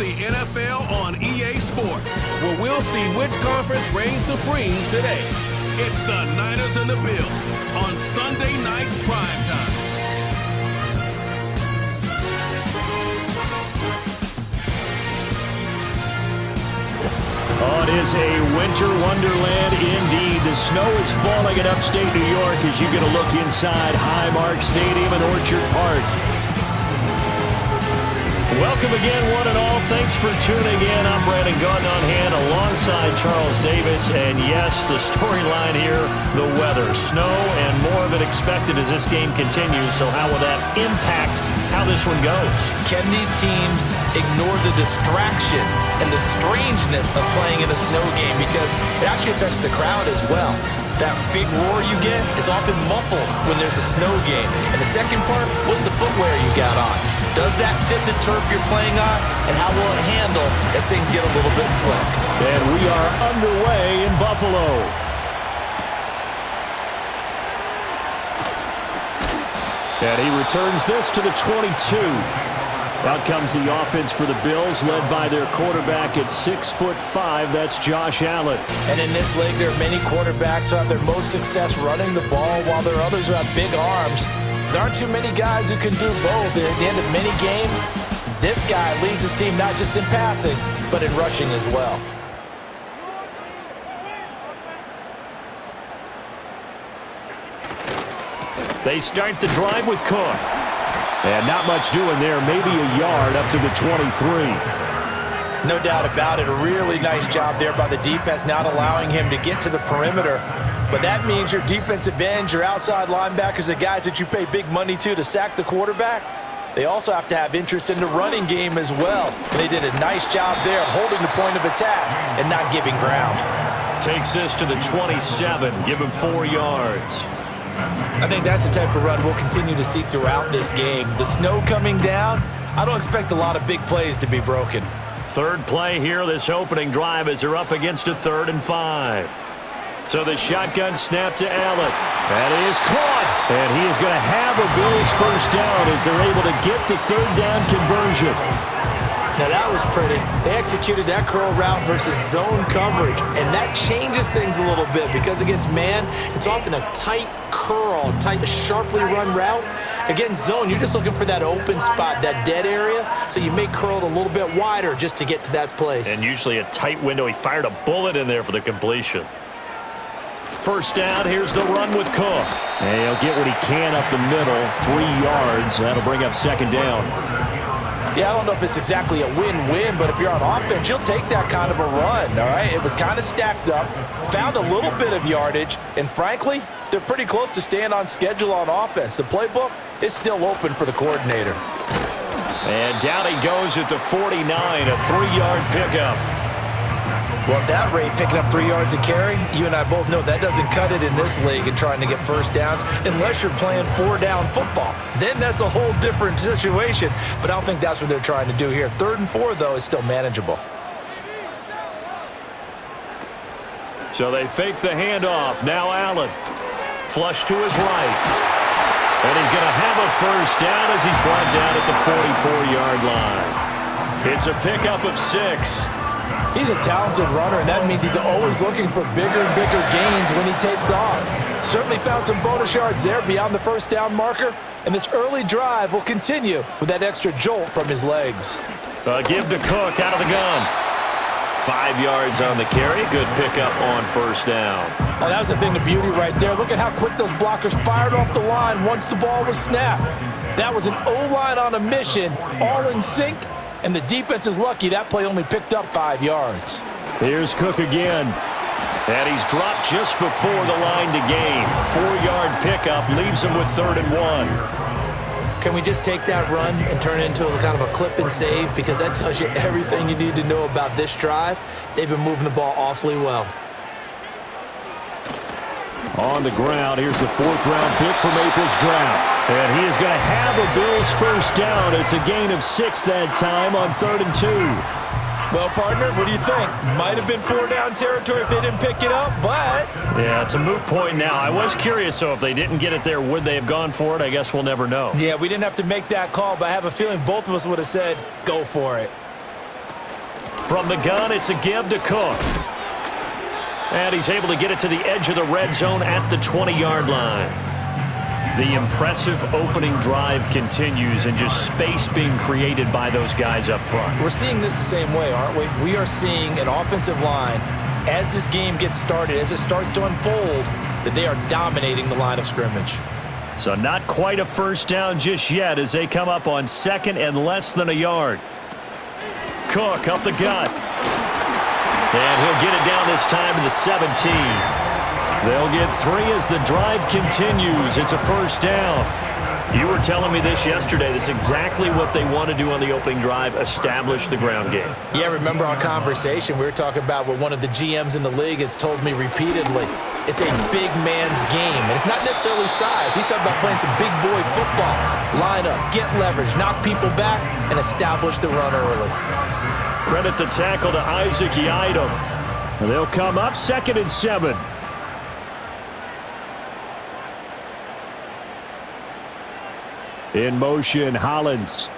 the NFL on EA Sports, where we'll see which conference reigns supreme today. It's the Niners and the Bills on Sunday Night Primetime. Oh, it is a winter wonderland indeed. The snow is falling in upstate New York as you get a look inside Highmark Stadium in Orchard Park. Welcome again, one and all. Thanks for tuning in. I'm Brandon Gaudin on hand alongside Charles Davis. And yes, the storyline here, the weather. Snow and more of it expected as this game continues. So how will that impact how this one goes? Can these teams ignore the distraction and the strangeness of playing in a snow game? Because it actually affects the crowd as well. That big roar you get is often muffled when there's a snow game. And the second part, what's the footwear you got on? Does that fit the turf you're playing on? And how will it handle as things get a little bit slick? And we are underway in Buffalo. And he returns this to the 22. Out comes the offense for the Bills, led by their quarterback at 6'5". That's Josh Allen. And in this league, there are many quarterbacks who have their most success running the ball, while there are others who have big arms. There aren't too many guys who can do both. And at the end of many games, this guy leads his team not just in passing, but in rushing as well. They start the drive with Cook. And not much doing there, maybe a yard up to the 23. No doubt about it, a really nice job there by the defense, not allowing him to get to the perimeter. But that means your defensive ends, your outside linebackers, the guys that you pay big money to sack the quarterback, they also have to have interest in the running game as well. And they did a nice job there of holding the point of attack and not giving ground. Takes this to the 27, give him 4 yards. I think that's the type of run we'll continue to see throughout this game. The snow coming down, I don't expect a lot of big plays to be broken. Third play here, this opening drive, as they're up against a 3rd and 5. So the shotgun snap to Allen. That is caught. And he is going to have a Bills first down as they're able to get the 3rd down conversion. Now that was pretty. They executed that curl route versus zone coverage, and that changes things a little bit because against man, it's often a tight curl, tight, sharply run route. Against zone, you're just looking for that open spot, that dead area, so you may curl it a little bit wider just to get to that place. And usually a tight window. He fired a bullet in there for the completion. First down, here's the run with Cook. And he'll get what he can up the middle, 3 yards. That'll bring up 2nd down. Yeah, I don't know if it's exactly a win-win, but if you're on offense, you'll take that kind of a run, all right? It was kind of stacked up, found a little bit of yardage, and frankly, they're pretty close to staying on schedule on offense. The playbook is still open for the coordinator. And down he goes at the 49, a 3-yard pickup. Well, at that rate, picking up 3 yards a carry, you and I both know that doesn't cut it in this league and trying to get first downs unless you're playing 4-down football. Then that's a whole different situation, but I don't think that's what they're trying to do here. 3rd and 4, though, is still manageable. So they fake the handoff. Now Allen. Flush to his right. And he's going to have a first down as he's brought down at the 44-yard line. It's a pickup of 6. He's a talented runner, and that means he's always looking for bigger and bigger gains when he takes off. Certainly found some bonus yards there beyond the first down marker, and this early drive will continue with that extra jolt from his legs. Give to Cook out of the gun. 5 yards on the carry. Good pickup on first down. Oh, that was a thing of beauty right there. Look at how quick those blockers fired off the line once the ball was snapped. That was an O-line on a mission, all in sync. And the defense is lucky that play only picked up 5 yards. Here's Cook again. And he's dropped just before the line to gain. 4-yard pickup leaves him with 3rd and 1. Can we just take that run and turn it into a kind of a clip and save? Because that tells you everything you need to know about this drive. They've been moving the ball awfully well. On the ground, here's the 4th-round pick from April's draft. And he is going to have a Bills first down. It's a gain of 6 that time on 3rd and 2. Well, partner, what do you think? Might have been 4-down territory if they didn't pick it up, but... Yeah, it's a moot point now. I was curious, so if they didn't get it there, would they have gone for it? I guess we'll never know. Yeah, we didn't have to make that call, but I have a feeling both of us would have said, go for it. From the gun, it's a give to Cook. And he's able to get it to the edge of the red zone at the 20-yard line. The impressive opening drive continues, and just space being created by those guys up front. We're seeing this the same way, aren't we? We are seeing an offensive line, as this game gets started, as it starts to unfold, that they are dominating the line of scrimmage. So not quite a first down just yet as they come up on second and less than a yard. Cook up the gut. And he'll get it down this time to the 17. They'll get 3 as the drive continues. It's a first down. You were telling me this yesterday. This is exactly what they want to do on the opening drive, establish the ground game. Yeah, remember our conversation. We were talking about what one of the GMs in the league has told me repeatedly. It's a big man's game, and it's not necessarily size. He's talking about playing some big boy football. Line up, get leverage, knock people back, and establish the run early. Credit the tackle to Isaac Yiadom. And they'll come up 2nd and 7. In motion, Hollins.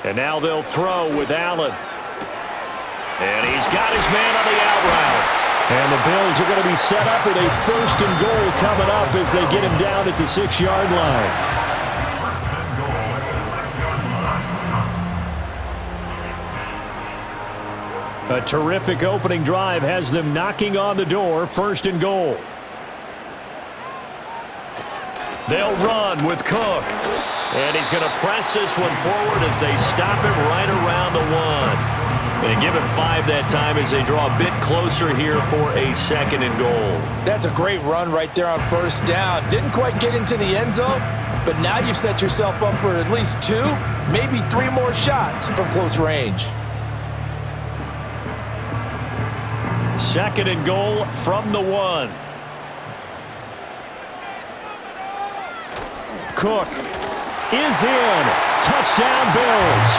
And now they'll throw with Allen. And he's got his man on the out route. And the Bills are going to be set up with a 1st and goal coming up as they get him down at the 6-yard line. A terrific opening drive has them knocking on the door. 1st and goal. They'll run with Cook. And he's going to press this one forward as they stop him right around the 1. And give him 5 that time as they draw a bit closer here for a 2nd and goal. That's a great run right there on 1st down. Didn't quite get into the end zone, but now you've set yourself up for at least 2, maybe 3 more shots from close range. 2nd and goal from the 1. Cook is in. Touchdown, Bills.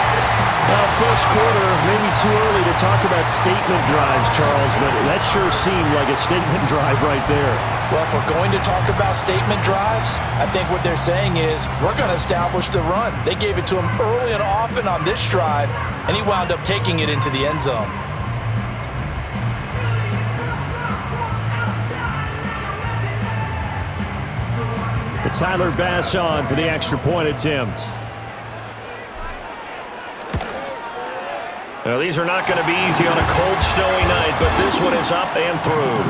Well, first quarter, maybe too early to talk about statement drives, Charles, but that sure seemed like a statement drive right there. Well, if we're going to talk about statement drives, I think what they're saying is we're going to establish the run. They gave it to him early and often on this drive, and he wound up taking it into the end zone. Tyler Bass on for the extra point attempt. Now, these are not going to be easy on a cold, snowy night, but this one is up and through.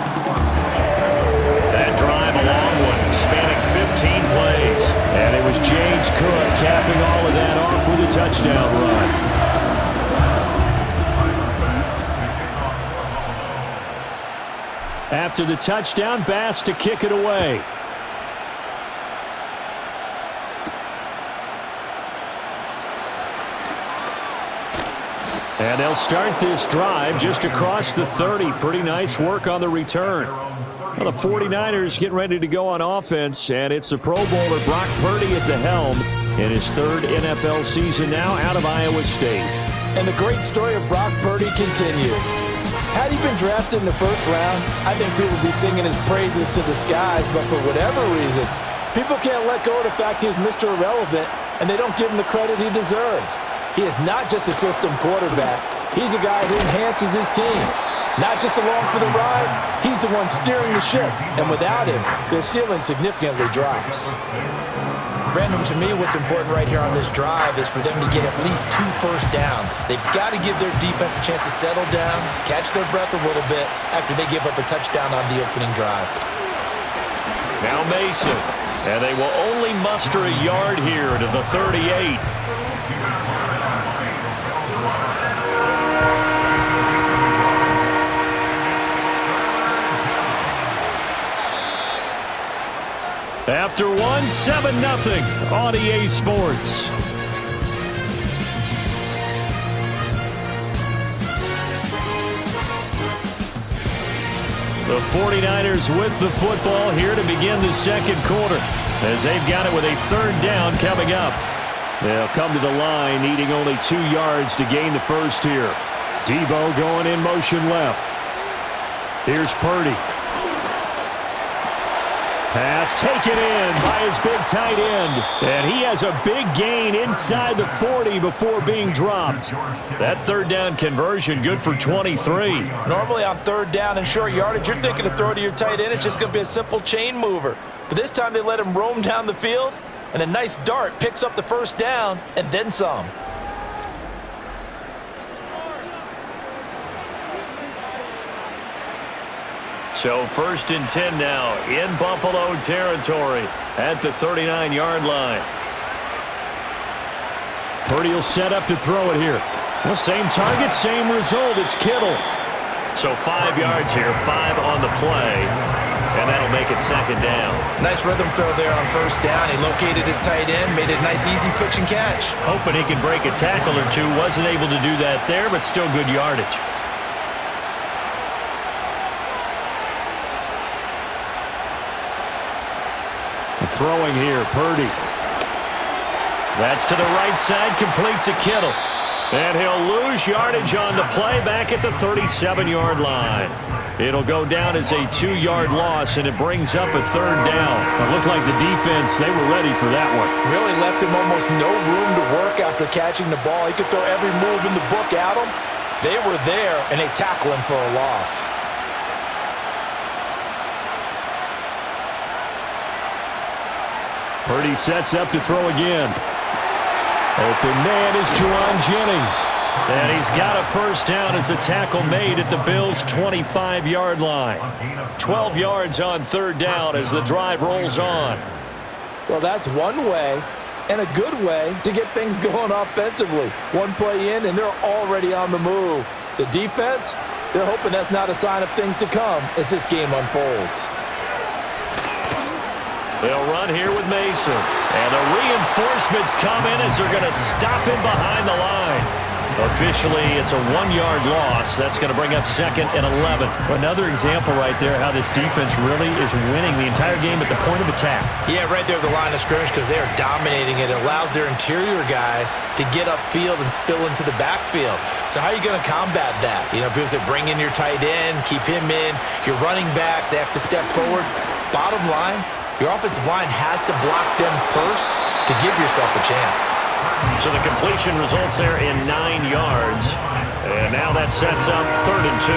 That drive, a long one, spanning 15 plays. And it was James Cook capping all of that off with a touchdown run. After the touchdown, Bass to kick it away. And they'll start this drive just across the 30. Pretty nice work on the return. Well, the 49ers getting ready to go on offense, and it's the Pro Bowler Brock Purdy at the helm in his 3rd NFL season now out of Iowa State. And the great story of Brock Purdy continues. Had he been drafted in the 1st round, I think people would be singing his praises to the skies, but for whatever reason, people can't let go of the fact he's Mr. Irrelevant, and they don't give him the credit he deserves. He is not just a system quarterback. He's a guy who enhances his team. Not just along for the ride, he's the one steering the ship. And without him, their ceiling significantly drops. Brandon, to me, what's important right here on this drive is for them to get at least 2 first downs. They've got to give their defense a chance to settle down, catch their breath a little bit after they give up a touchdown on the opening drive. Now Mason. And they will only muster a yard here to the 38. After 7-0 on EA Sports. The 49ers with the football here to begin the 2nd quarter as they've got it with a 3rd down coming up. They'll come to the line needing only 2 yards to gain the 1st here. Debo going in motion left. Here's Purdy. Pass taken in by his big tight end. And he has a big gain inside the 40 before being dropped. That third down conversion good for 23. Normally on third down and short yardage, you're thinking to throw to your tight end. It's just going to be a simple chain mover. But this time they let him roam down the field, and a nice dart picks up the first down and then some. So 1st and 10 now in Buffalo territory at the 39-yard line. Purdy will set up to throw it here. Well, same target, same result. It's Kittle. So 5 yards here, 5 on the play, and that'll make it 2nd down. Nice rhythm throw there on first down. He located his tight end, made it a nice easy pitch and catch. Hoping he can break a tackle or two. Wasn't able to do that there, but still good yardage. Throwing here, Purdy. That's to the right side, complete to Kittle. And he'll lose yardage on the play back at the 37-yard line. It'll go down as a 2-yard loss, and it brings up a 3rd down. It looked like the defense, they were ready for that one. Really left him almost no room to work after catching the ball. He could throw every move in the book at him. They were there, and they tackle him for a loss. Purdy sets up to throw again. Open man is Juwan Jennings. And he's got a first down as a tackle made at the Bills' 25-yard line. 12 yards on 3rd down as the drive rolls on. Well, that's one way and a good way to get things going offensively. One play in, and they're already on the move. The defense, they're hoping that's not a sign of things to come as this game unfolds. They'll run here with Mason. And the reinforcements come in as they're going to stop him behind the line. Officially, it's a 1-yard loss. That's going to bring up 2nd and 11. Another example right there how this defense really is winning the entire game at the point of attack. Yeah, right there at the line of scrimmage because they are dominating it. It allows their interior guys to get upfield and spill into the backfield. So how are you going to combat that? You know, because they bring in your tight end, keep him in. Your running backs, they have to step forward. Bottom line, your offensive line has to block them first to give yourself a chance. So the completion results there in 9 yards. And now that sets up 3rd and 2.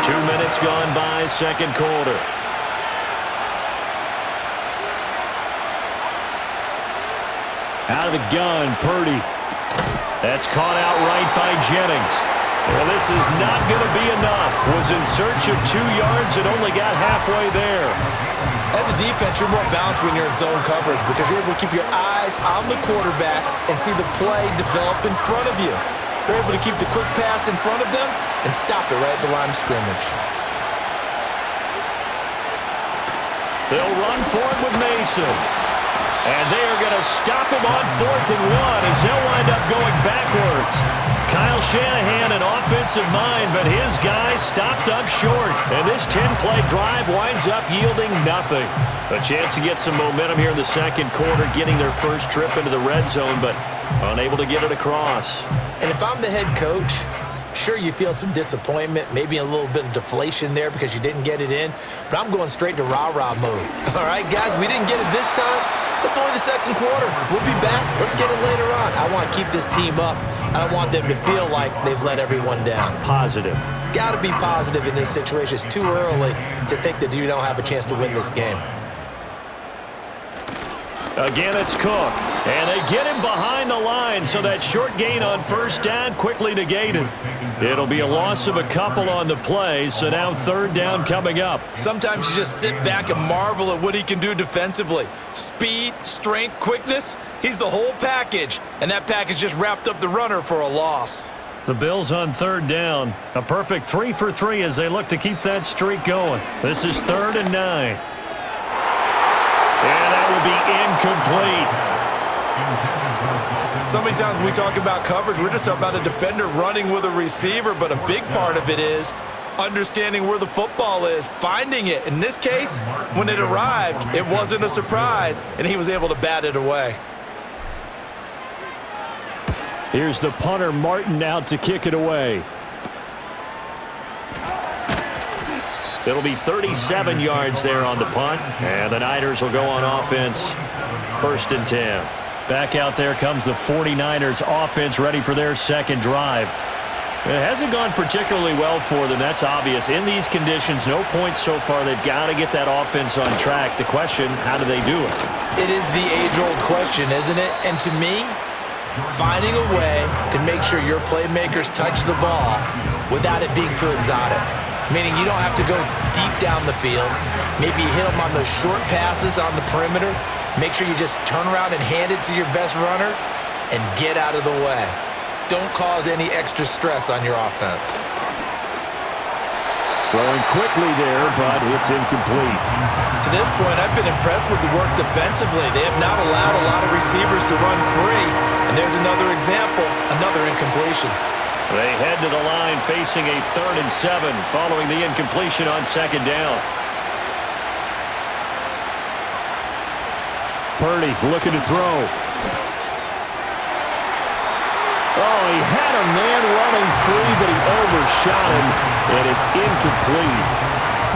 2 minutes gone by, 2nd quarter. Out of the gun, Purdy. That's caught out right by Jennings. Well, this is not going to be enough. Was in search of 2 yards and only got halfway there. As a defense, you're more balanced when you're in zone coverage because you're able to keep your eyes on the quarterback and see the play develop in front of you. You're able to keep the quick pass in front of them and stop it right at the line of scrimmage. They'll run for it with Mason. And they are going to stop him on 4th and 1 as they'll wind up going backwards. Kyle Shanahan, an offensive mind, but his guys stopped up short. And this 10-play drive winds up yielding nothing. A chance to get some momentum here in the 2nd quarter, getting their first trip into the red zone, but unable to get it across. And if I'm the head coach, sure, you feel some disappointment, maybe a little bit of deflation there because you didn't get it in, but I'm going straight to rah-rah mode. All right, guys, we didn't get it this time. It's only the 2nd quarter. We'll be back. Let's get it later on. I want to keep this team up. I don't want them to feel like they've let everyone down. Positive. Got to be positive in this situation. It's too early to think that you don't have a chance to win this game. Again, it's Cook. And they get him behind the line, so that short gain on 1st down quickly negated. It'll be a loss of a couple on the play, so now 3rd down coming up. Sometimes you just sit back and marvel at what he can do defensively. Speed, strength, quickness, he's the whole package. And that package just wrapped up the runner for a loss. The Bills on 3rd down. A perfect 3 for 3 as they look to keep that streak going. This is 3rd and 9. And that will be incomplete. So many times when we talk about coverage, we're just about a defender running with a receiver, but a big part of it is understanding where the football is, finding it. In this case, when it arrived, it wasn't a surprise, and he was able to bat it away. Here's the punter, Martin, out to kick it away. It'll be 37 yards there on the punt, and the Niners will go on offense 1st and 10. Back out there comes the 49ers offense ready for their second drive. It hasn't gone particularly well for them, that's obvious. In these conditions, no points so far. They've got to get that offense on track. The question, how do they do it? It is the age-old question, isn't it? And to me, finding a way to make sure your playmakers touch the ball without it being too exotic. Meaning you don't have to go deep down the field. Maybe you hit them on those short passes on the perimeter. Make sure you just turn around and hand it to your best runner and get out of the way. Don't cause any extra stress on your offense. Throwing quickly there, but it's incomplete. To this point, I've been impressed with the work defensively. They have not allowed a lot of receivers to run free. And there's another example, another incompletion. They head to the line facing a 3rd and 7 following the incompletion on 2nd down. Purdy looking to throw. Oh, he had a man running free, but he overshot him, and it's incomplete.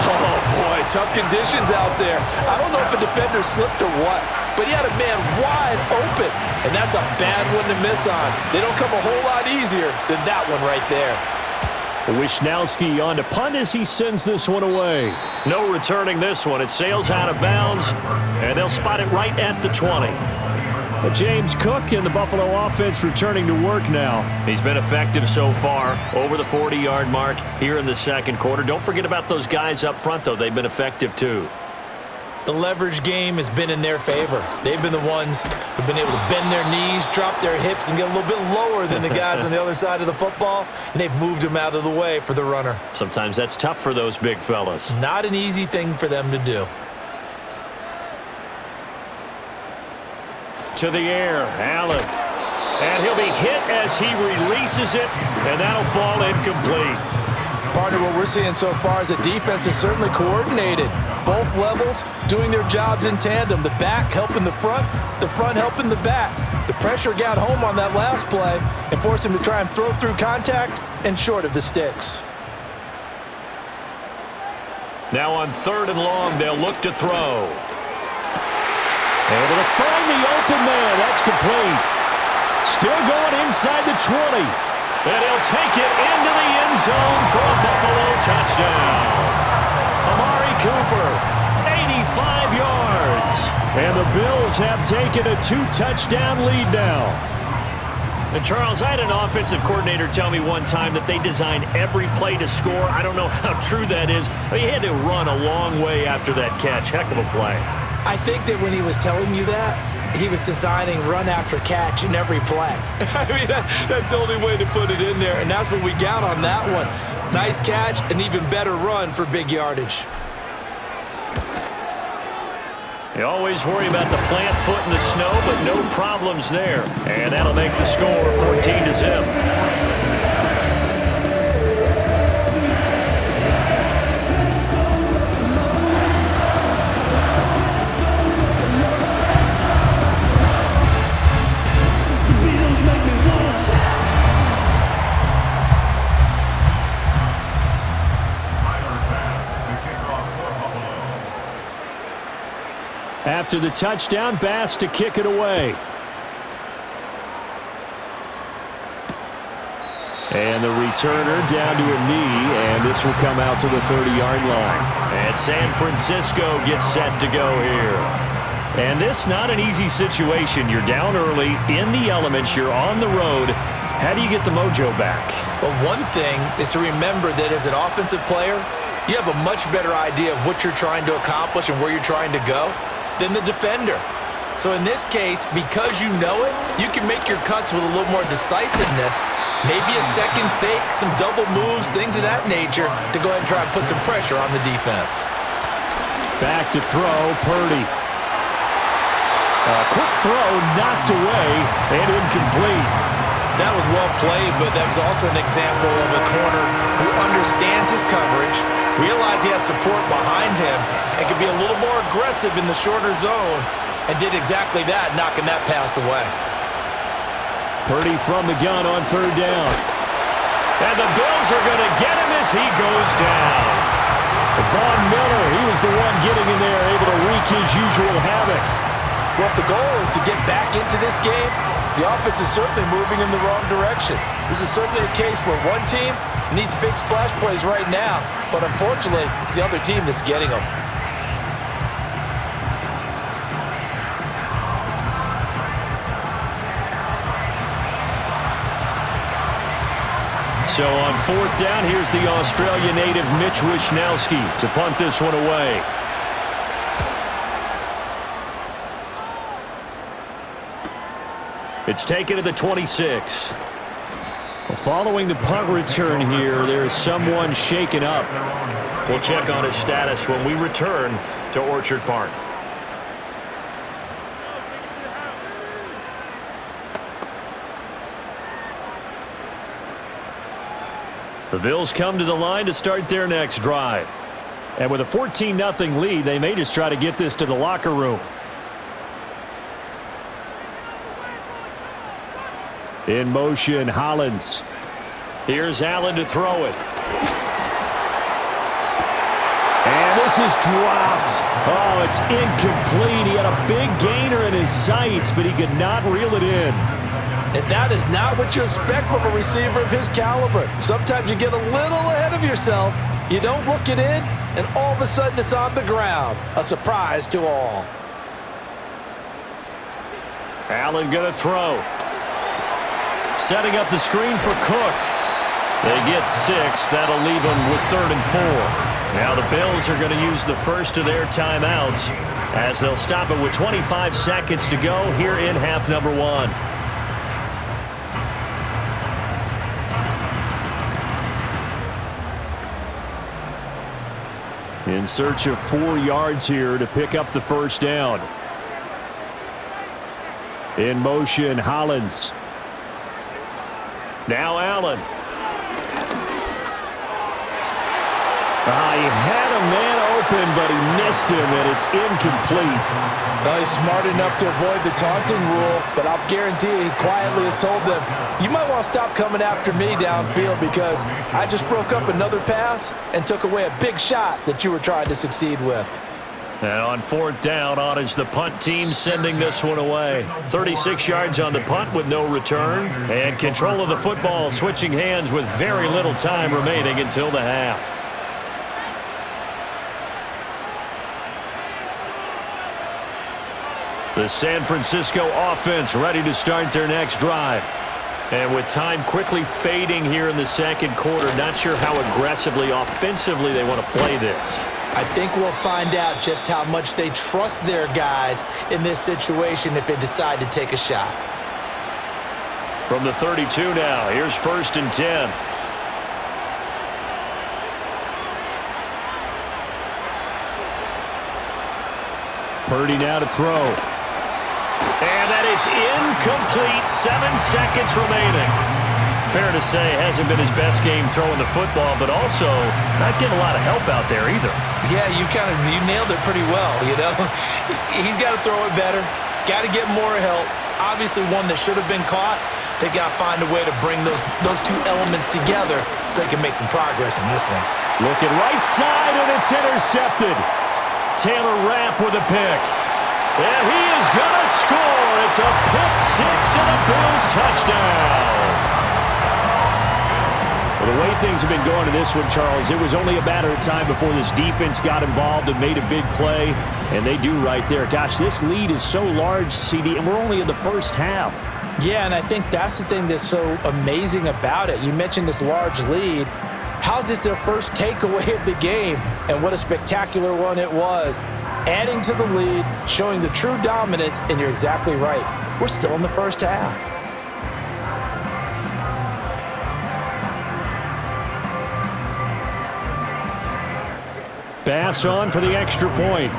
Oh, boy, tough conditions out there. I don't know if a defender slipped or what, but he had a man wide open, and that's a bad one to miss on. They don't come a whole lot easier than that one right there. Wisnowski on to punt as he sends this one away. No returning this one. It sails out of bounds, and they'll spot it right at the 20. James Cook and the Buffalo offense returning to work now. He's been effective so far, over the 40-yard mark here in the second quarter. Don't forget about those guys up front, though. They've been effective, too. The leverage game has been in their favor. They've been the ones who've been able to bend their knees, drop their hips, and get a little bit lower than the guys on the other side of the football, and they've moved them out of the way for the runner. Sometimes that's tough for those big fellas. Not an easy thing for them to do. To the air, Allen. And he'll be hit as he releases it, and that'll fall incomplete. Partner, what we're seeing so far is the defense is certainly coordinated. Both levels doing their jobs in tandem. The back helping the front helping the back. The pressure got home on that last play and forced him to try and throw through contact and short of the sticks. Now on 3rd and long, they'll look to throw. Able to find the open man. That's complete. Still going inside the 20. And he'll take it into the end zone for a Buffalo touchdown. Amari Cooper, 85 yards. And the Bills have taken a 2-touchdown lead now. And Charles, I had an offensive coordinator tell me one time that they designed every play to score. I don't know how true that is. But he had to run a long way after that catch. Heck of a play. I think that when he was telling you that, he was designing run after catch in every play. I mean, that's the only way to put it in there, and that's what we got on that one. Nice catch, an even better run for big yardage. You always worry about the plant foot in the snow, but no problems there. And that'll make the score 14-0. After the touchdown, Bass to kick it away. And the returner down to a knee, and this will come out to the 30-yard line. And San Francisco gets set to go here. And this not an easy situation. You're down early, in the elements, you're on the road. How do you get the mojo back? Well, one thing is to remember that as an offensive player, you have a much better idea of what you're trying to accomplish and where you're trying to go than the defender. So in this case, because you know it, you can make your cuts with a little more decisiveness, maybe a second fake, some double moves, things of that nature, to go ahead and try and put some pressure on the defense. Back to throw, Purdy. A quick throw knocked away and incomplete. That was well played, but that was also an example of a corner who understands his coverage, realized he had support behind him, and could be a little more aggressive in the shorter zone, and did exactly that, knocking that pass away. Purdy from the gun on 3rd down. And the Bills are going to get him as he goes down. Von Miller, he was the one getting in there, able to wreak his usual havoc. Well, if the goal is to get back into this game, the offense is certainly moving in the wrong direction. This is certainly a case where one team needs big splash plays right now, but unfortunately, it's the other team that's getting them. So on 4th down, here's the Australia native Mitch Wishnowsky to punt this one away. It's taken to the 26. Following the punt return here, there is someone shaken up. We'll check on his status when we return to Orchard Park. The Bills come to the line to start their next drive. And with a 14-0 lead, they may just try to get this to the locker room. In motion, Hollins. Here's Allen to throw it. And this is dropped. Oh, it's incomplete. He had a big gainer in his sights, but he could not reel it in. And that is not what you expect from a receiver of his caliber. Sometimes you get a little ahead of yourself. You don't look it in, and all of a sudden it's on the ground. A surprise to all. Allen going to throw. Setting up the screen for Cook. They get 6. That'll leave them with 3rd and 4. Now the Bills are going to use the first of their timeouts as they'll stop it with 25 seconds to go here in half number 1. In search of 4 yards here to pick up the first down. In motion, Hollins. Now Allen. He had a man open, but he missed him, and it's incomplete. Well, he's smart enough to avoid the taunting rule, but I'll guarantee he quietly has told them, you might want to stop coming after me downfield because I just broke up another pass and took away a big shot that you were trying to succeed with. And on 4th down, on is the punt team sending this one away. 36 yards on the punt with no return. And control of the football switching hands with very little time remaining until the half. The San Francisco offense ready to start their next drive. And with time quickly fading here in the second quarter, not sure how aggressively, offensively they want to play this. I think we'll find out just how much they trust their guys in this situation if they decide to take a shot. From the 32 now, here's 1st and 10. Purdy now to throw. And that is incomplete. 7 seconds remaining. Fair to say, hasn't been his best game throwing the football, but also not getting a lot of help out there either. Yeah, you nailed it pretty well, you know. He's got to throw it better. Got to get more help. Obviously one that should have been caught. They got to find a way to bring those two elements together so they can make some progress in this one. Looking right side, and it's intercepted. Taylor Rapp with a pick. And he is going to score. It's a pick 6 and a Bills touchdown. Well, the way things have been going in this one, Charles, it was only a matter of time before this defense got involved and made a big play, and they do right there. Gosh, this lead is so large, CD, and we're only in the first half. Yeah, and I think that's the thing that's so amazing about it. You mentioned this large lead. How's this their first takeaway of the game? And what a spectacular one it was. Adding to the lead, showing the true dominance, and you're exactly right. We're still in the first half. Bass on for the extra point.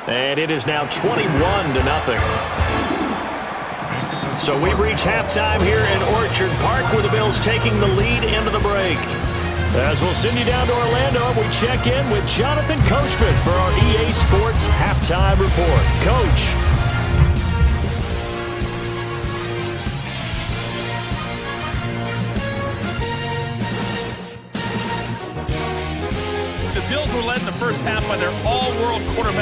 And it is now 21-0. So we've reached halftime here in Orchard Park with the Bills taking the lead into the break. As we'll send you down to Orlando, we check in with Jonathan Coachman for our EA Sports Halftime Report. Coach.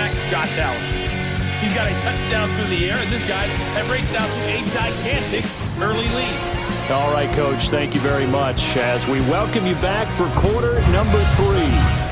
quarterback, Josh Allen. He's got a touchdown through the air as his guys have raced out to a gigantic early lead. All right, Coach, thank you very much as we welcome you back for quarter number 3.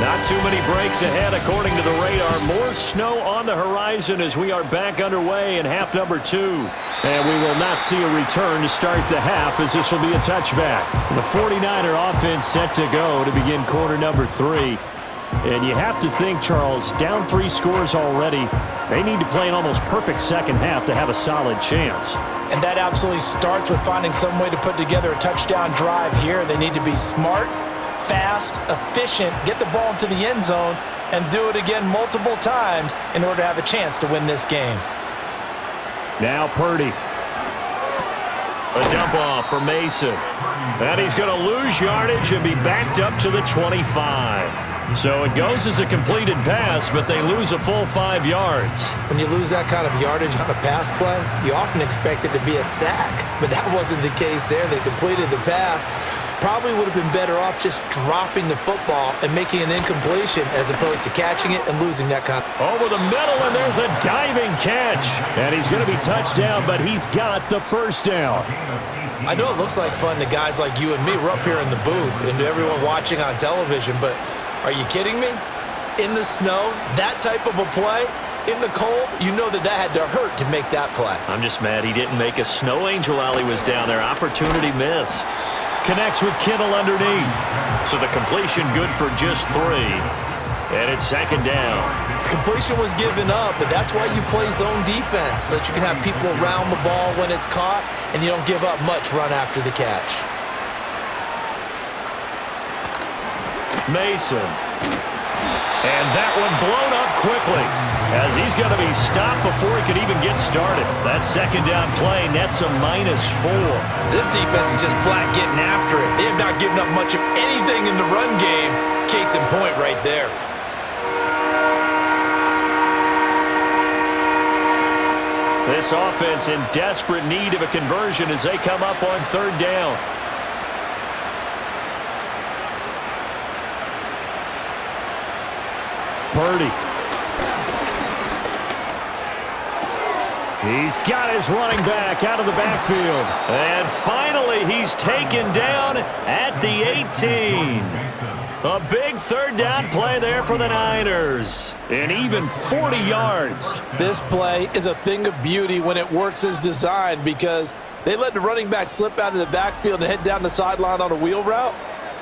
Not too many breaks ahead according to the radar. More snow on the horizon as we are back underway in half number 2. And we will not see a return to start the half as this will be a touchback. The 49er offense set to go to begin quarter number 3. And you have to think, Charles, down 3 scores already. They need to play an almost perfect second half to have a solid chance. And that absolutely starts with finding some way to put together a touchdown drive here. They need to be smart, fast, efficient, get the ball into the end zone, and do it again multiple times in order to have a chance to win this game. Now Purdy. A dump off for Mason. And he's going to lose yardage and be backed up to the 25. So it goes as a completed pass, but they lose a full 5 yards. When you lose that kind of yardage on a pass play, you often expect it to be a sack, but that wasn't the case there. They completed the pass. Probably would have been better off just dropping the football and making an incompletion as opposed to catching it and losing that kind. Over the middle, and there's a diving catch. And he's going to be touched down, but he's got the first down. I know it looks like fun to guys like you and me. We're up here in the booth and to everyone watching on television, but are you kidding me? In the snow, that type of a play, in the cold, you know that had to hurt to make that play. I'm just mad he didn't make a snow angel while he was down there. Opportunity missed. Connects with Kittle underneath. So the completion good for just 3. And it's second down. Completion was given up, but that's why you play zone defense, so that you can have people around the ball when it's caught, and you don't give up much run after the catch. Mason. And that one blown up quickly as he's going to be stopped before he could even get started. That second down play nets a -4. This defense is just flat getting after it. They have not given up much of anything in the run game. Case in point right there. This offense in desperate need of a conversion as they come up on third down. Purdy. He's got his running back out of the backfield. And finally, he's taken down at the 18. A big third down play there for the Niners. And even 40 yards. This play is a thing of beauty when it works as designed because they let the running back slip out of the backfield and head down the sideline on a wheel route.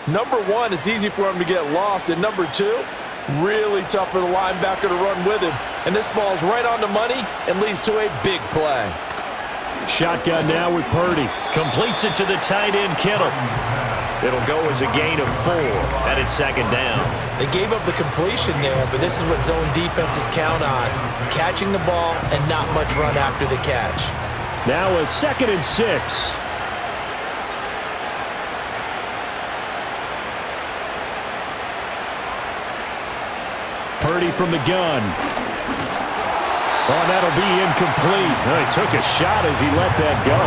Number 1, it's easy for him to get lost. And number 2, really tough for the linebacker to run with him. And this ball's right on the money and leads to a big play. Shotgun now with Purdy. Completes it to the tight end, Kittle. It'll go as a gain of 4 at its second down. They gave up the completion there, but this is what zone defenses count on. Catching the ball and not much run after the catch. Now a 2nd and 6. Purdy from the gun. Oh, that'll be incomplete. He took a shot as he let that go.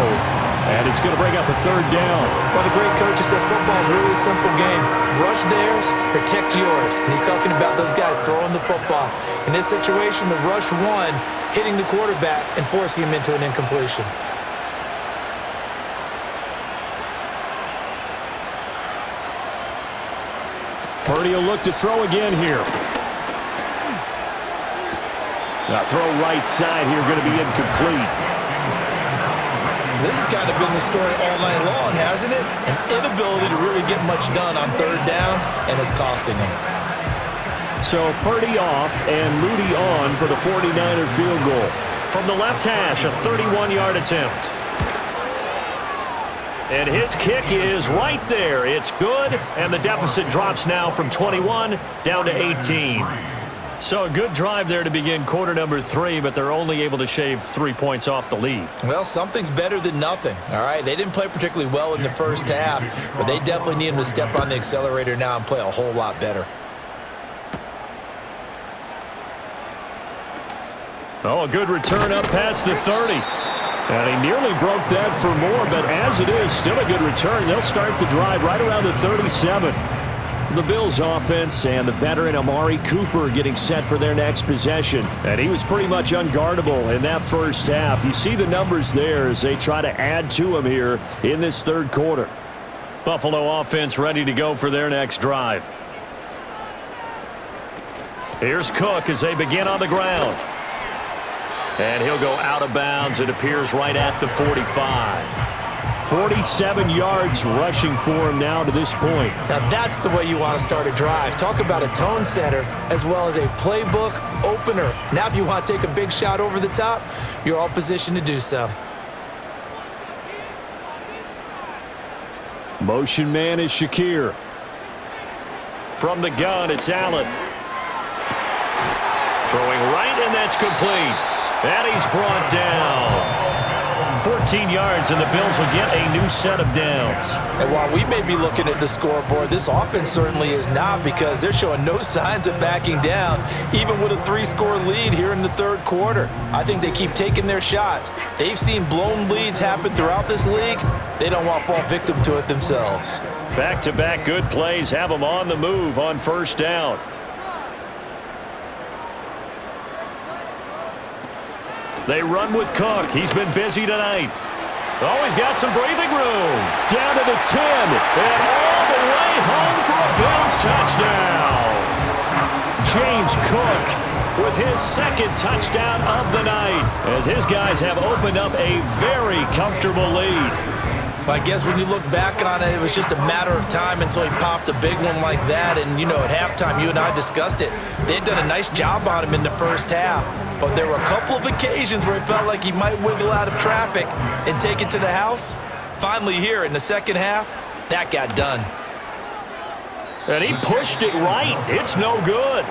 And it's going to bring up a third down. Well, the great coach said football's really a simple game. Rush theirs, protect yours. And he's talking about those guys throwing the football. In this situation, the rush one, hitting the quarterback and forcing him into an incompletion. Purdy will look to throw again here. Now throw right side here, going to be incomplete. This has kind of been the story all night long, hasn't it? An inability to really get much done on third downs, and it's costing them. So Purdy off and Moody on for the 49er field goal. From the left hash, a 31-yard attempt. And his kick is right there. It's good, and the deficit drops now from 21 down to 18. So a good drive there to begin quarter number 3, but they're only able to shave 3 points off the lead. Well, something's better than nothing, all right? They didn't play particularly well in the first half, but they definitely need them to step on the accelerator now and play a whole lot better. Oh, a good return up past the 30. And he nearly broke that for more, but as it is, still a good return. They'll start the drive right around the 37. The Bills offense and the veteran Amari Cooper getting set for their next possession. And he was pretty much unguardable in that first half. You see the numbers there as they try to add to him here in this third quarter. Buffalo offense ready to go for their next drive. Here's Cook as they begin on the ground. And he'll go out of bounds. It appears right at the 45. 47 yards rushing for him now to this point. Now that's the way you want to start a drive. Talk about a tone setter as well as a playbook opener. Now if you want to take a big shot over the top, you're all positioned to do so. Motion man is Shakir. From the gun, it's Allen. Throwing right, and that's complete. And he's brought down. 14 yards, and the Bills will get a new set of downs. And while we may be looking at the scoreboard, this offense certainly is not, because they're showing no signs of backing down, even with a 3-score lead here in the third quarter. I think they keep taking their shots. They've seen blown leads happen throughout this league. They don't want to fall victim to it themselves. Back-to-back good plays have them on the move on first down. They run with Cook. He's been busy tonight. Oh, he's got some breathing room. Down to the 10. And all the way home for a Bills touchdown. James Cook with his second touchdown of the night, as his guys have opened up a very comfortable lead. I guess when you look back on it, it was just a matter of time until he popped a big one like that. And, you know, at halftime, you and I discussed it. They had done a nice job on him in the first half. But there were a couple of occasions where it felt like he might wiggle out of traffic and take it to the house. Finally here in the second half, that got done. And he pushed it right. It's no good.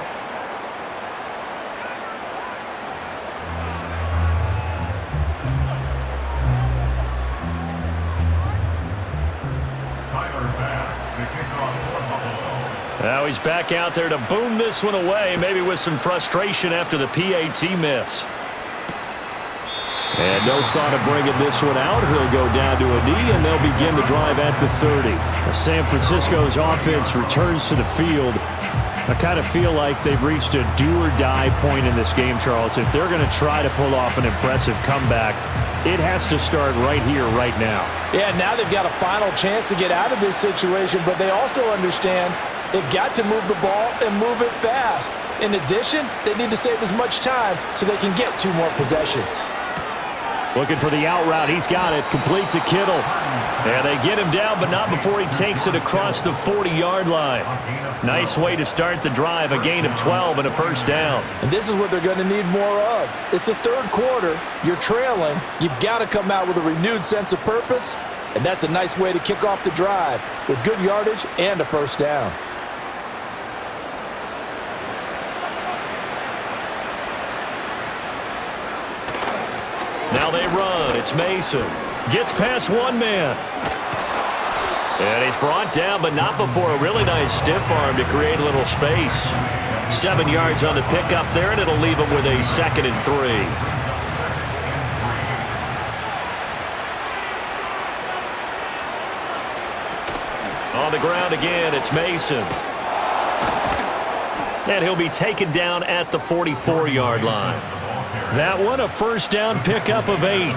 Now he's back out there to boom this one away, maybe with some frustration after the PAT miss. And no thought of bringing this one out. He'll go down to a knee, and they'll begin the drive at the 30. San Francisco's offense returns to the field. I kind of feel like they've reached a do-or-die point in this game, Charles. If they're going to try to pull off an impressive comeback, it has to start right here, right now. Yeah, now they've got a final chance to get out of this situation, but they also understand they've got to move the ball and move it fast. In addition, they need to save as much time so they can get 2 more possessions. Looking for the out route. He's got it. Complete to Kittle. And they get him down, but not before he takes it across the 40-yard line. Nice way to start the drive. A gain of 12 and a first down. And this is what they're going to need more of. It's the third quarter. You're trailing. You've got to come out with a renewed sense of purpose. And that's a nice way to kick off the drive with good yardage and a first down. Now they run. It's Mason. Gets past one man. And he's brought down, but not before a really nice stiff arm to create a little space. 7 yards on the pickup there, and it'll leave him with a 2nd and 3. On the ground again, it's Mason. And he'll be taken down at the 44-yard line. That one, a first down pickup of 8.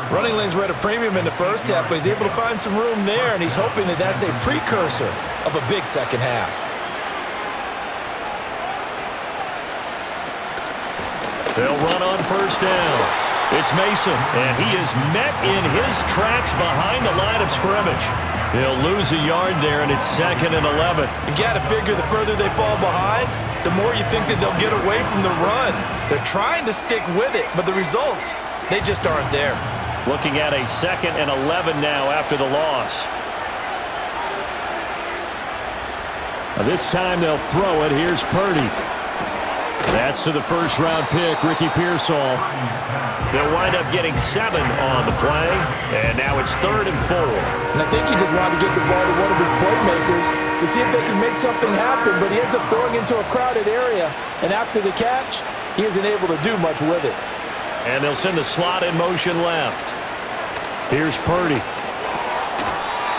Running lanes were at a premium in the first half, but he's able to find some room there, and he's hoping that that's a precursor of a big second half. They'll run on first down. It's Mason, and he is met in his tracks behind the line of scrimmage. He'll lose a yard there, and it's 2nd and 11. You've got to figure the further they fall behind, the more you think that they'll get away from the run. They're trying to stick with it, but the results, they just aren't there. Looking at a 2nd and 11 now after the loss. This time they'll throw it. Here's Purdy. That's to the first-round pick, Ricky Pearsall. They'll wind up getting 7 on the play, and now it's 3rd and 4. And I think he just wanted to get the ball to one of his playmakers to see if they can make something happen, but he ends up throwing into a crowded area, and after the catch, he isn't able to do much with it. And they'll send the slot in motion left. Here's Purdy.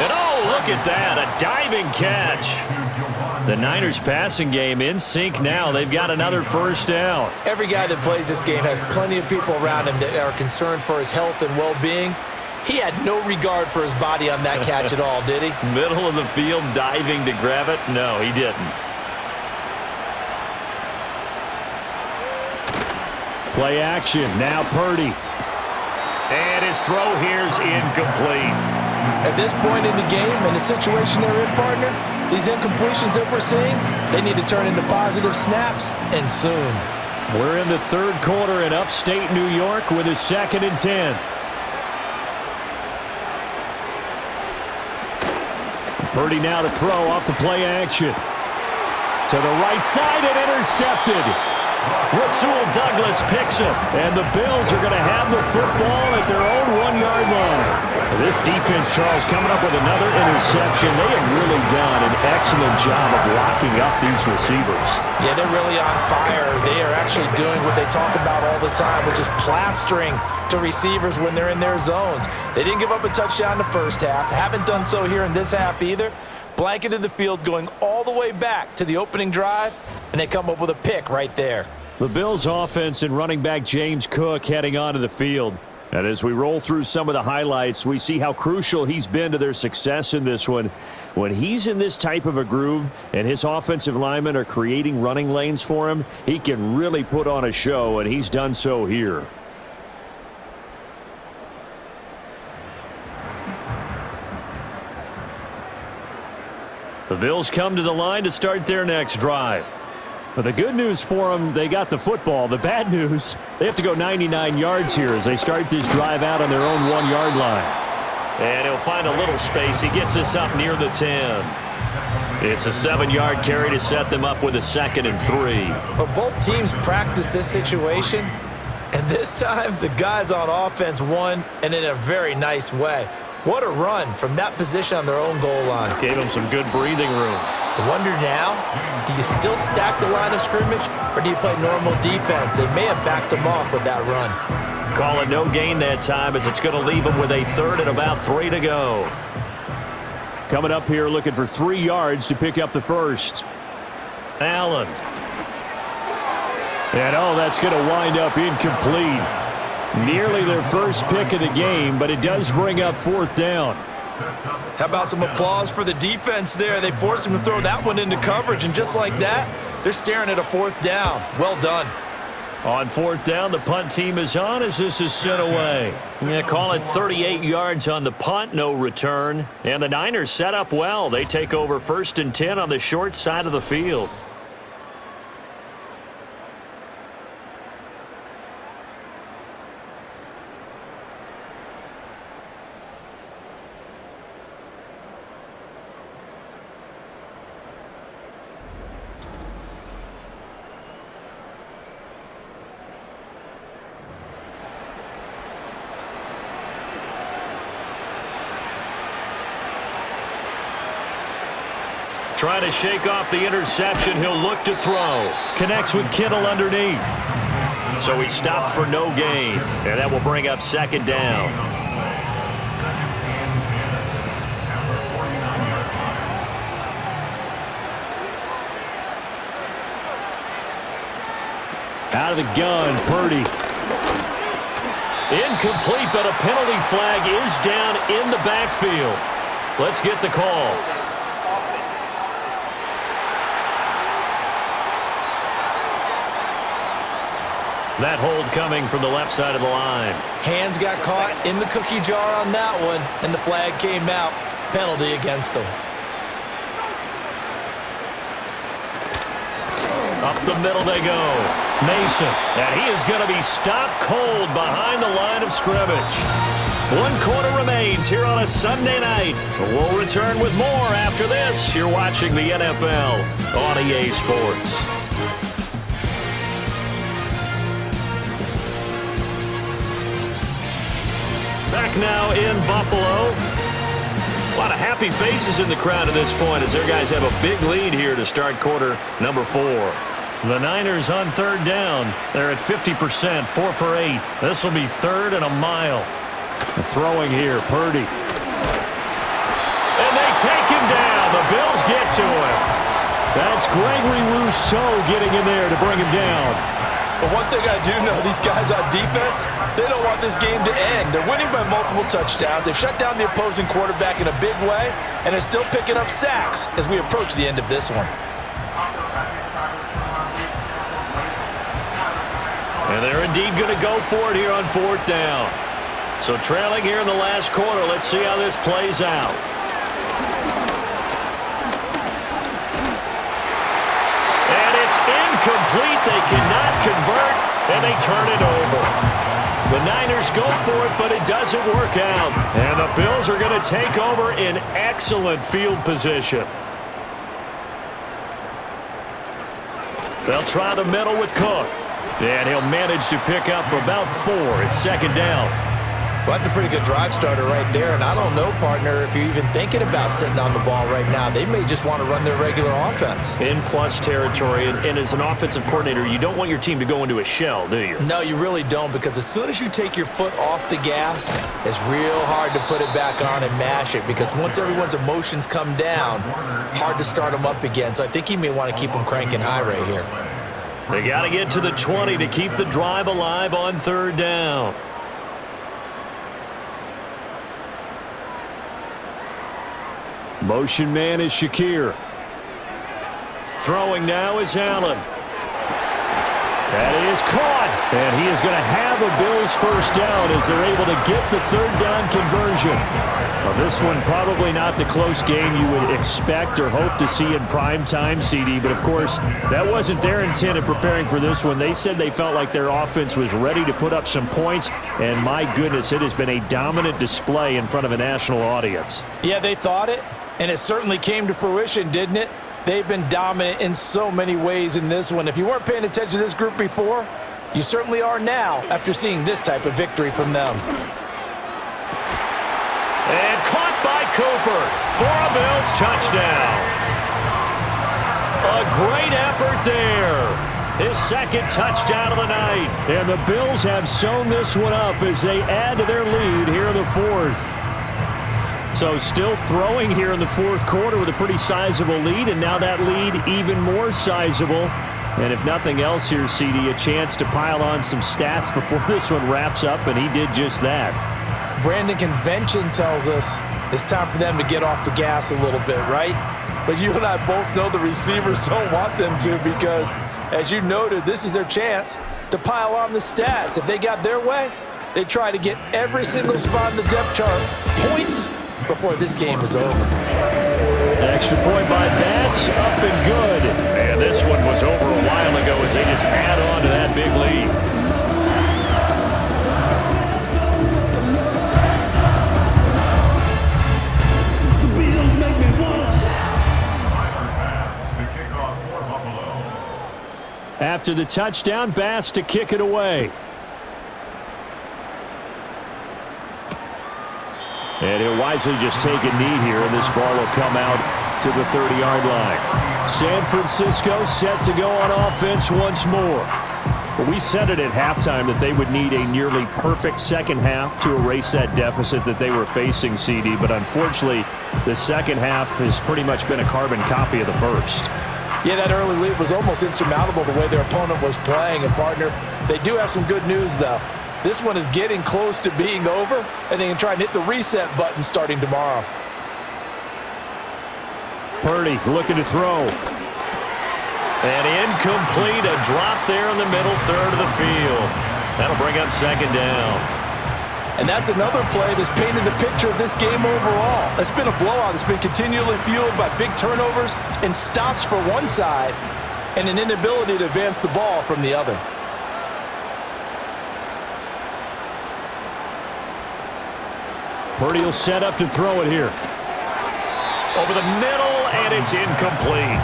And oh, look at that, a diving catch. The Niners passing game in sync now. They've got another first down. Every guy that plays this game has plenty of people around him that are concerned for his health and well-being. He had no regard for his body on that catch at all, did he? Middle of the field, diving to grab it? No, he didn't. Play action, now Purdy. And his throw here's incomplete. At this point in the game and the situation they're in, partner, these incompletions that we're seeing, they need to turn into positive snaps, and soon. We're in the third quarter in upstate New York with a 2nd and 10. Purdy now to throw off the play action. To the right side and intercepted. Rasul Douglas picks it. And the Bills are going to have the football at their own 1-yard line. This defense, Charles, coming up with another interception. They have really done an excellent job of locking up these receivers. Yeah, they're really on fire. They are actually doing what they talk about all the time, which is plastering to receivers when they're in their zones. They didn't give up a touchdown in the first half. Haven't done so here in this half either. Blanketed the field going all the way back to the opening drive, and they come up with a pick right there. The Bills offense and running back James Cook heading onto the field. And as we roll through some of the highlights, we see how crucial he's been to their success in this one. When he's in this type of a groove and his offensive linemen are creating running lanes for him, he can really put on a show, and he's done so here. The Bills come to the line to start their next drive. But the good news for them, they got the football. The bad news, they have to go 99 yards here as they start this drive out on their own 1-yard line. And he'll find a little space. He gets us up near the 10. It's a 7-yard carry to set them up with a 2nd and 3. But both teams practice this situation, and this time the guys on offense won, and in a very nice way. What a run from that position on their own goal line. Gave them some good breathing room. I wonder now, do you still stack the line of scrimmage, or do you play normal defense? They may have backed them off with that run. Call it no gain that time as it's going to leave them with a 3rd and about 3 to go. Coming up here looking for 3 yards to pick up the first. Allen. And oh, that's going to wind up incomplete. Nearly their first pick of the game, but it does bring up 4th down. How about some applause for the defense there? They forced him to throw that one into coverage, and just like that, they're staring at a 4th down. Well done. On 4th down, the punt team is on as this is sent away. Yeah, call it 38 yards on the punt, no return. And the Niners set up well. They take over 1st and 10 on the short side of the field. Trying to shake off the interception. He'll look to throw. Connects with Kittle underneath. So he stopped for no gain. And that will bring up 2nd down. Out of the gun, Purdy. Incomplete, but a penalty flag is down in the backfield. Let's get the call. That hold coming from the left side of the line. Hands got caught in the cookie jar on that one, and the flag came out. Penalty against them. Up the middle they go. Mason, and he is going to be stopped cold behind the line of scrimmage. 1 quarter remains here on a Sunday night. We'll return with more after this. You're watching the NFL on EA Sports. Back now in Buffalo. A lot of happy faces in the crowd at this point as their guys have a big lead here to start quarter number 4. The Niners on 3rd down. They're at 50%, 4 for 8. This will be 3rd and a mile. Throwing here, Purdy. take him down. The Bills get to him. That's Gregory Rousseau getting in there to bring him down. But one thing I do know, these guys on defense, they don't want this game to end. They're winning by multiple touchdowns. They've shut down the opposing quarterback in a big way, and they're still picking up sacks as we approach the end of this one. And they're indeed going to go for it here on 4th down. So trailing here in the last quarter, let's see how this plays out. And it's incomplete. They cannot convert, and they turn it over. The Niners go for it, but it doesn't work out. And the Bills are going to take over in excellent field position. They'll try the middle with Cook. And he'll manage to pick up about 4. It's 2nd down. Well, that's a pretty good drive starter right there. And I don't know, partner, if you're even thinking about sitting on the ball right now. They may just want to run their regular offense. In plus territory. And as an offensive coordinator, you don't want your team to go into a shell, do you? No, you really don't, because as soon as you take your foot off the gas, it's real hard to put it back on and mash it, because once everyone's emotions come down, hard to start them up again. So I think he may want to keep them cranking high right here. They got to get to the 20 to keep the drive alive on 3rd down. Motion man is Shakir. Throwing now is Allen. That is caught. And he is going to have a Bills 1st down as they're able to get the 3rd down conversion. Well, this one probably not the close game you would expect or hope to see in prime time, CD. But, of course, that wasn't their intent in preparing for this one. They said they felt like their offense was ready to put up some points. And, my goodness, it has been a dominant display in front of a national audience. Yeah, they thought it, and it certainly came to fruition, didn't it? They've been dominant in so many ways in this one. If you weren't paying attention to this group before, you certainly are now after seeing this type of victory from them. And caught by Cooper for a Bills touchdown. A great effort there. His 2nd touchdown of the night. And the Bills have sewn this one up as they add to their lead here in the 4th. So still throwing here in the 4th quarter with a pretty sizable lead, and now that lead even more sizable. And if nothing else here, CD, a chance to pile on some stats before this one wraps up, and he did just that. Brandon, convention tells us it's time for them to get off the gas a little bit, right? But you and I both know the receivers don't want them to, because, as you noted, this is their chance to pile on the stats. If they got their way, they try to get every single spot in the depth chart points before this game is over. Extra point by Bass, up and good. And this one was over a while ago as they just add on to that big lead. After the touchdown, Bass to kick it away. And he'll wisely just take a knee here, and this ball will come out to the 30-yard line. San Francisco set to go on offense once more. Well, we said it at halftime that they would need a nearly perfect second half to erase that deficit that they were facing, CD. But unfortunately, the second half has pretty much been a carbon copy of the first. Yeah, that early lead was almost insurmountable the way their opponent was playing. And, partner, they do have some good news, though. This one is getting close to being over, and they can try and hit the reset button starting tomorrow. Purdy looking to throw. And incomplete, a drop there in the middle third of the field. That'll bring up 2nd down. And that's another play that's painted the picture of this game overall. It's been a blowout. It's been continually fueled by big turnovers and stops for one side and an inability to advance the ball from the other. Purdy will set up to throw it here. Over the middle, and it's incomplete.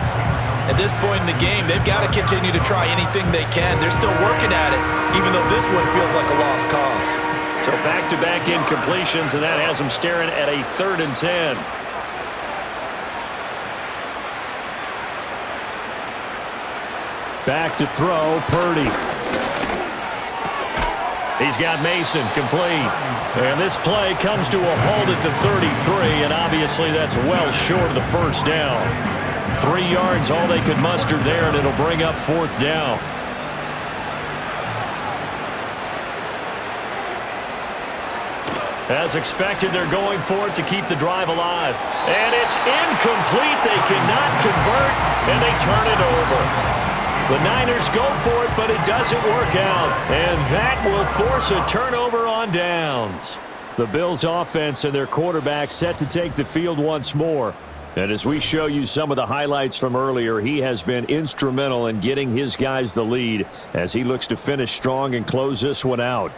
At this point in the game, they've got to continue to try anything they can. They're still working at it, even though this one feels like a lost cause. So back-to-back incompletions, and that has them staring at a 3rd and 10. Back to throw, Purdy. He's got Mason complete. And this play comes to a halt at the 33, and obviously that's well short of the first down. 3 yards, all they could muster there, and it'll bring up 4th down. As expected, they're going for it to keep the drive alive. And it's incomplete. They cannot convert, and they turn it over. The Niners go for it, but it doesn't work out. And that will force a turnover on downs. The Bills' offense and their quarterback set to take the field once more. And as we show you some of the highlights from earlier, he has been instrumental in getting his guys the lead as he looks to finish strong and close this one out.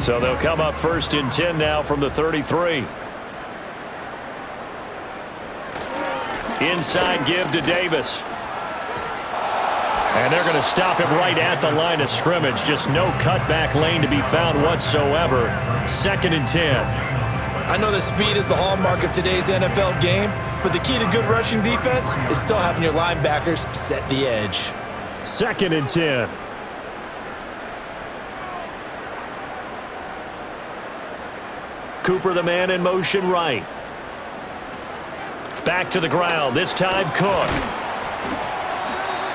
So they'll come up 1st and 10 now from the 33. Inside give to Davis. And they're going to stop him right at the line of scrimmage. Just no cutback lane to be found whatsoever. 2nd and 10. I know that speed is the hallmark of today's NFL game, but the key to good rushing defense is still having your linebackers set the edge. 2nd and 10. Cooper, the man in motion right. Back to the ground. This time Cook.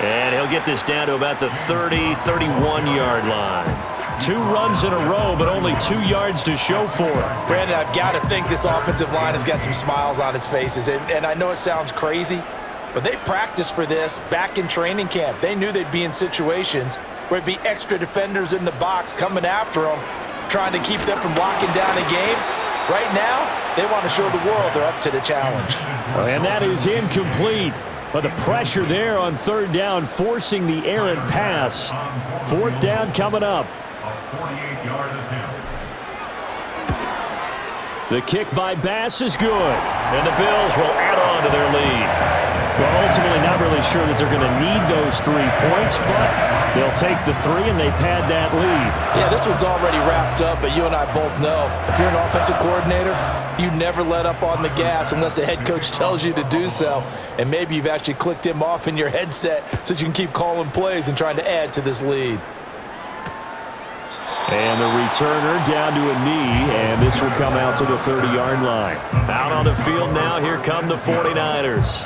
And he'll get this down to about the 30, 31-yard line. 2 runs in a row, but only 2 yards to show for it. Brandon, I've got to think this offensive line has got some smiles on its faces. And I know it sounds crazy, but they practiced for this back in training camp. They knew they'd be in situations where it'd be extra defenders in the box coming after them, trying to keep them from locking down a game. Right now, they want to show the world they're up to the challenge. And that is incomplete. But the pressure there on 3rd down, forcing the errant pass. 4th down coming up. The kick by Bass is good. And the Bills will add on to their lead. Well, ultimately not really sure that they're going to need those 3 points, but they'll take the 3 and they pad that lead. Yeah, this one's already wrapped up, but you and I both know if you're an offensive coordinator, you never let up on the gas unless the head coach tells you to do so. And maybe you've actually clicked him off in your headset so you can keep calling plays and trying to add to this lead. And the returner down to a knee, and this will come out to the 30-yard line. Out on the field now, here come the 49ers.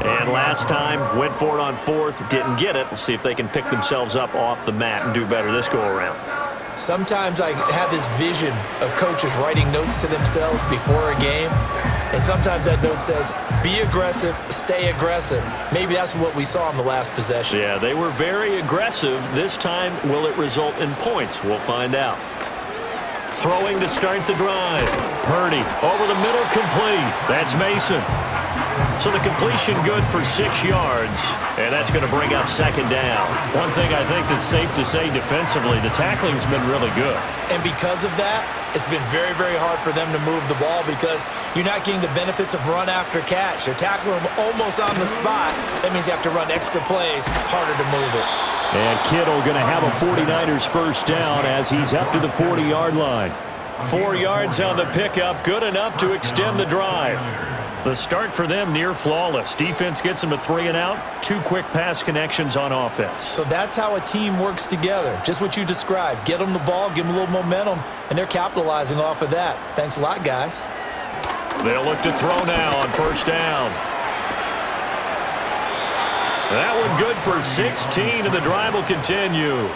And last time, went for it on 4th, didn't get it. We'll see if they can pick themselves up off the mat and do better this go-around. Sometimes I have this vision of coaches writing notes to themselves before a game, and sometimes that note says, be aggressive, stay aggressive. Maybe that's what we saw in the last possession. Yeah, they were very aggressive. This time, will it result in points? We'll find out. Throwing to start the drive. Purdy over the middle, complete. That's Mason. So the completion good for 6 yards, and that's going to bring up 2nd down. One thing I think that's safe to say defensively, the tackling's been really good. And because of that, it's been very, very hard for them to move the ball because you're not getting the benefits of run after catch. They're tackling them almost on the spot. That means you have to run extra plays, harder to move it. And Kittle going to have a 49ers 1st down as he's up to the 40-yard line. 4 yards on the pickup, good enough to extend the drive. The start for them near flawless. Defense gets them a 3 and out. 2 quick pass connections on offense. So that's how a team works together. Just what you described. Get them the ball, give them a little momentum, and they're capitalizing off of that. Thanks a lot, guys. They'll look to throw now on 1st down. That one good for 16, and the drive will continue.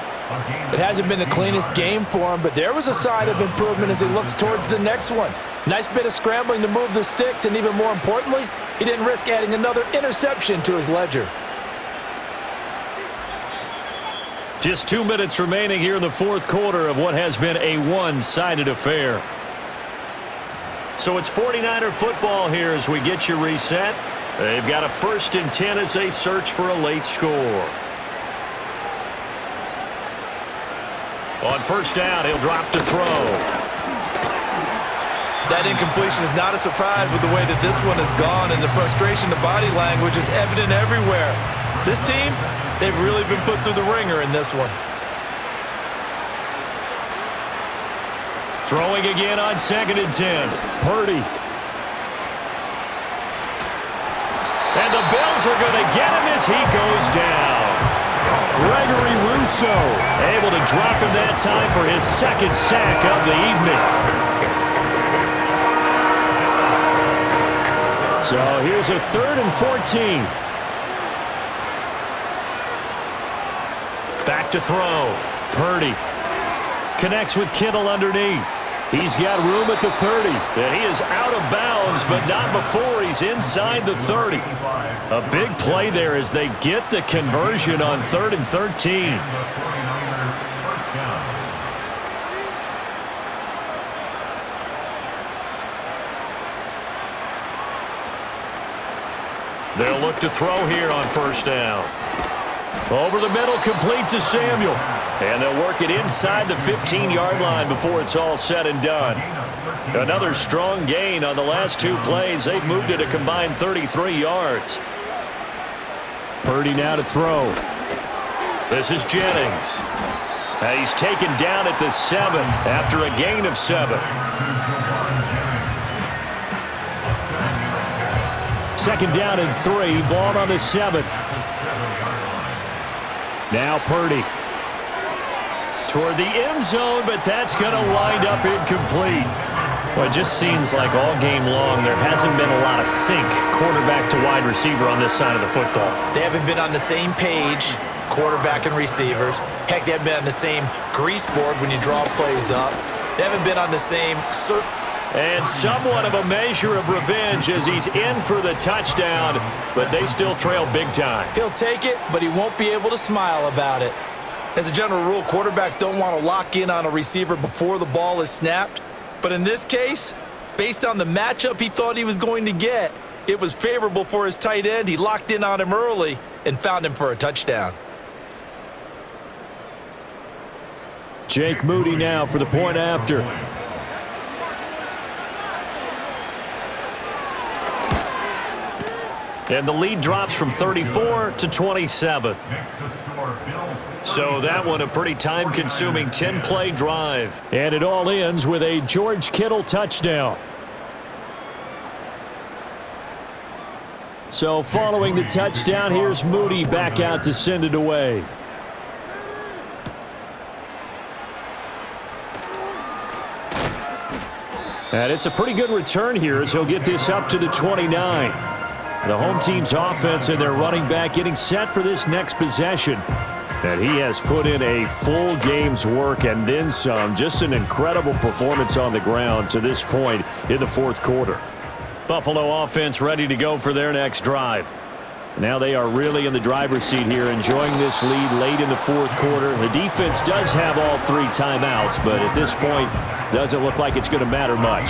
It hasn't been the cleanest game for him, but there was a sign of improvement as he looks towards the next one. Nice bit of scrambling to move the sticks, and even more importantly, he didn't risk adding another interception to his ledger. Just 2 minutes remaining here in the 4th quarter of what has been a one-sided affair. So it's 49er football here as we get you reset. They've got a 1st and 10 as they search for a late score. On 1st down, he'll drop to throw. That incompletion is not a surprise with the way that this one has gone, and the frustration, the body language is evident everywhere. This team, they've really been put through the ringer in this one. Throwing again on 2nd and 10. Purdy. And the Bills are going to get him as he goes down. Gregory Rousseau able to drop him that time for his second sack of the evening. So here's a 3rd and 14. Back to throw. Purdy connects with Kittle underneath. He's got room at the 30. And he is out of bounds, but not before he's inside the 30. A big play there as they get the conversion on 3rd and 13. They'll look to throw here on 1st down. Over the middle, complete to Samuel. And they'll work it inside the 15-yard line before it's all said and done. Another strong gain on the last 2 plays. They've moved it a combined 33 yards. Purdy now to throw. This is Jennings. And he's taken down at the 7 after a gain of 7. 2nd down and 3. Ball on the 7. Now Purdy. Toward the end zone, but that's going to wind up incomplete. Well, it just seems like all game long there hasn't been a lot of sync quarterback to wide receiver on this side of the football. They haven't been on the same page, quarterback and receivers. Heck, they haven't been on the same grease board when you draw plays up. They haven't been on the same... And somewhat of a measure of revenge as he's in for the touchdown, but they still trail big time. He'll take it, but he won't be able to smile about it. As a general rule, quarterbacks don't want to lock in on a receiver before the ball is snapped. But in this case, based on the matchup he thought he was going to get, it was favorable for his tight end. He locked in on him early and found him for a touchdown. Jake Moody now for the point after. And the lead drops from 34 to 27. So that one a pretty time-consuming 10-play drive. And it all ends with a George Kittle touchdown. So following the touchdown, here's Moody back out to send it away. And it's a pretty good return here as he'll get this up to the 29. The home team's offense and their running back getting set for this next possession. And he has put in a full game's work and then some. Just an incredible performance on the ground to this point in the 4th quarter. Buffalo offense ready to go for their next drive. Now they are really in the driver's seat here, enjoying this lead late in the 4th quarter. The defense does have all 3 timeouts, but at this point, doesn't look like it's going to matter much.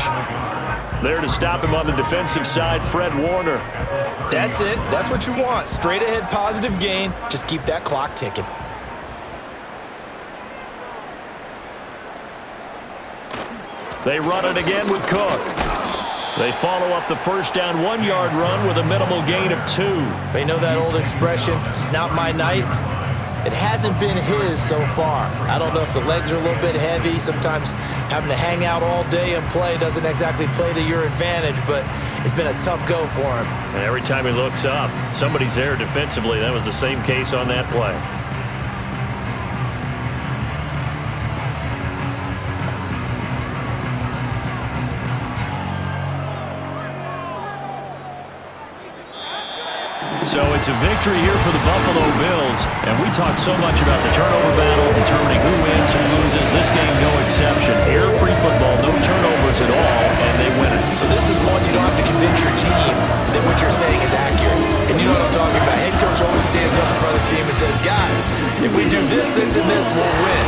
There to stop him on the defensive side, Fred Warner. That's it. That's what you want. Straight ahead positive gain. Just keep that clock ticking. They run it again with Cook. They follow up the 1st down 1-yard run with a minimal gain of 2. They know that old expression, it's not my night. It hasn't been his so far. I don't know if the legs are a little bit heavy. Sometimes having to hang out all day and play doesn't exactly play to your advantage, but it's been a tough go for him. And every time he looks up, somebody's there defensively. That was the same case on that play. So it's a victory here for the Buffalo Bills. And we talk so much about the turnover battle, determining who wins, who loses. This game, no exception. Air-free football, no turnovers at all, and they win it. So this is one you don't have to convince your team that what you're saying is accurate. And you know what I'm talking about. Head coach always stands up in front of the team and says, guys, if we do this, this, and this, we'll win.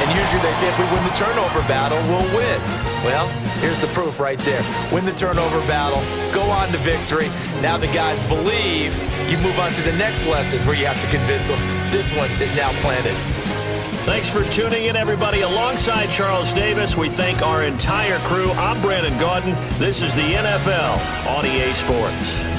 And usually they say if we win the turnover battle, we'll win. Well, here's the proof right there. Win the turnover battle, go on to victory. Now the guys believe. You move on to the next lesson where you have to convince them. This one is now planted. Thanks for tuning in, everybody. Alongside Charles Davis, we thank our entire crew. I'm Brandon Gaudin. This is the NFL on EA Sports.